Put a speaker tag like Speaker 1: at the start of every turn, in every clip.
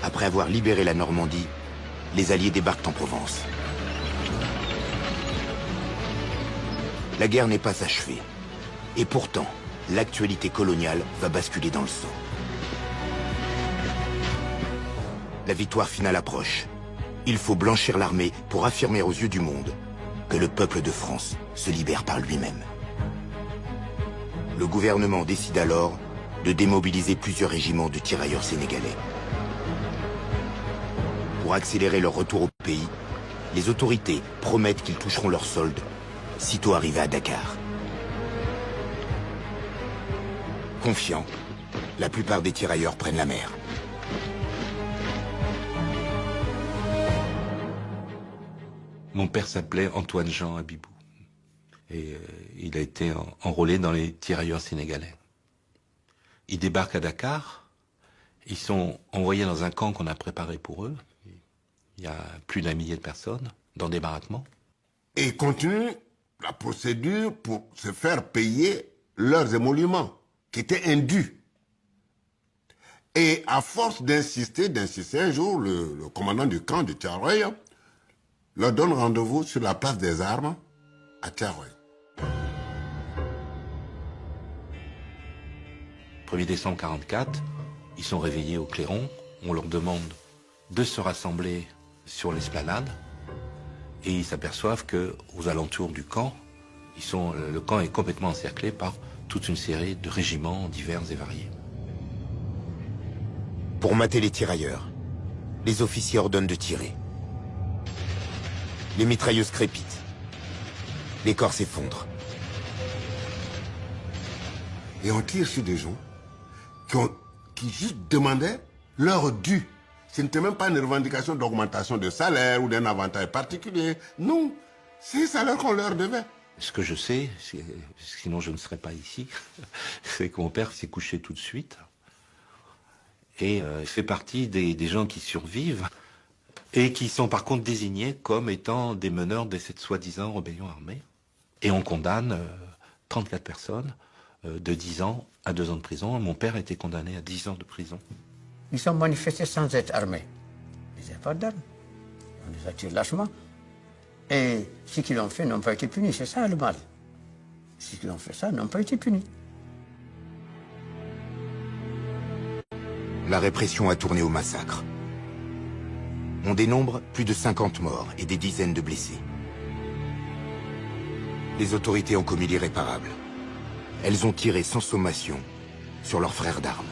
Speaker 1: Après avoir libéré la Normandie, les Alliés débarquent en Provence. La guerre n'est pas achevée. Et pourtant, l'actualité coloniale va basculer dans le sang. La victoire finale approche. Il faut blanchir l'armée pour affirmer aux yeux du monde que le peuple de France se libère par lui-même. Le gouvernement décide alors de démobiliser plusieurs régiments de tirailleurs sénégalais. Pour accélérer leur retour au pays, les autorités promettent qu'ils toucheront leur solde sitôt arrivés à Dakar. Confiants, la plupart des tirailleurs prennent la mer.
Speaker 2: Mon père s'appelait Antoine-Jean Abibou. Et il a été enrôlé dans les tirailleurs sénégalais. Ils débarquent à Dakar. Ils sont envoyés dans un camp qu'on a préparé pour eux. Il y a plus d'1 millier de personnes dans des baraquements.
Speaker 3: Et ils continuent la procédure pour se faire payer leurs émoluments, qui étaient indus. Et à force d'insister, un jour, le commandant du camp de Thiaroye leur donne rendez-vous sur la place des armes à Thiaroye.
Speaker 2: 1er décembre 1944, ils sont réveillés au clairon. On leur demande de se rassembler sur l'esplanade. Et ils s'aperçoivent qu'aux alentours du camp, le camp est complètement encerclé par toute une série de régiments divers et variés.
Speaker 1: Pour mater les tirailleurs, les officiers ordonnent de tirer. Les mitrailleuses crépitent. Les corps s'effondrent.
Speaker 3: Et on tire sur des gens qui juste demandaient leur dû. Ce n'était même pas une revendication d'augmentation de salaire ou d'un avantage particulier. Non, c'est le salaire qu'on leur devait.
Speaker 2: Ce que je sais, sinon je ne serais pas ici, c'est que mon père s'est couché tout de suite. Et il fait partie des gens qui survivent et qui sont par contre désignés comme étant des meneurs de cette soi-disant rébellion armée. Et on condamne 34 personnes de 10 ans à 2 ans de prison. Mon père a été condamné à 10 ans de prison.
Speaker 4: Ils sont manifestés sans être armés. Ils n'avaient pas d'armes. On les a tués lâchement. Et ceux qui l'ont fait n'ont pas été punis. C'est ça le mal. Ceux qui ont fait ça n'ont pas été punis.
Speaker 1: La répression a tourné au massacre. On dénombre plus de 50 morts et des dizaines de blessés. Les autorités ont commis l'irréparable. Elles ont tiré sans sommation sur leurs frères d'armes.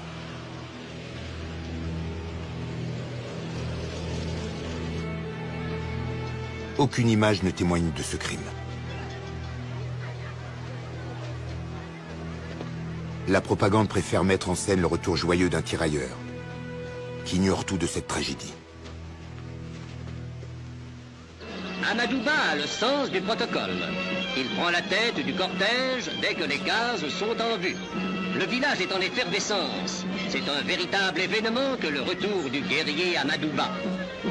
Speaker 1: Aucune image ne témoigne de ce crime. La propagande préfère mettre en scène le retour joyeux d'un tirailleur qui ignore tout de cette tragédie.
Speaker 5: Amadouba a le sens du protocole. Il prend la tête du cortège dès que les cases sont en vue. Le village est en effervescence. C'est un véritable événement que le retour du guerrier Amadouba.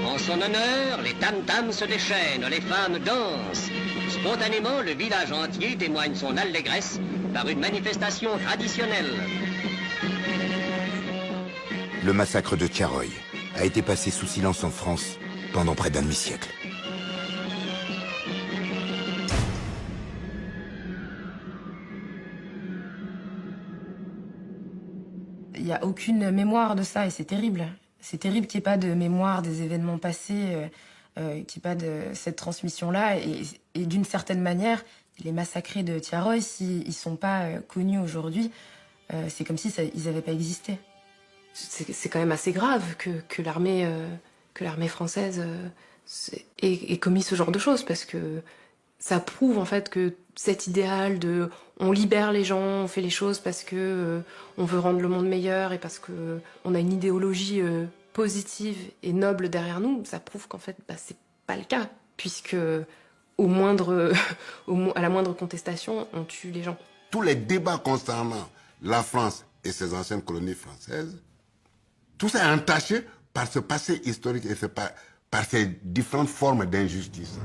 Speaker 5: En son honneur, les tam-tams se déchaînent, les femmes dansent. Spontanément, le village entier témoigne son allégresse par une manifestation traditionnelle.
Speaker 1: Le massacre de Thiaroye a été passé sous silence en France pendant près d'un demi-siècle.
Speaker 6: Il n'y a aucune mémoire de ça et c'est terrible. C'est terrible qu'il n'y ait pas de mémoire des événements passés, qu'il n'y ait pas de cette transmission-là. Et d'une certaine manière, les massacrés de Thiaroye, s'ils ne sont pas connus aujourd'hui, c'est comme si ils n'avaient pas existé. C'est quand même assez grave que l'armée française ait commis ce genre de choses, parce que ça prouve en fait que cet idéal de on libère les gens, on fait les choses parce que on veut rendre le monde meilleur et parce que on a une idéologie positive et noble derrière nous, ça prouve qu'en fait c'est pas le cas, puisque à la moindre contestation, on tue les gens.
Speaker 3: Tous les débats concernant la France et ses anciennes colonies françaises, tout ça est entaché par ce passé historique et par ces différentes formes d'injustice.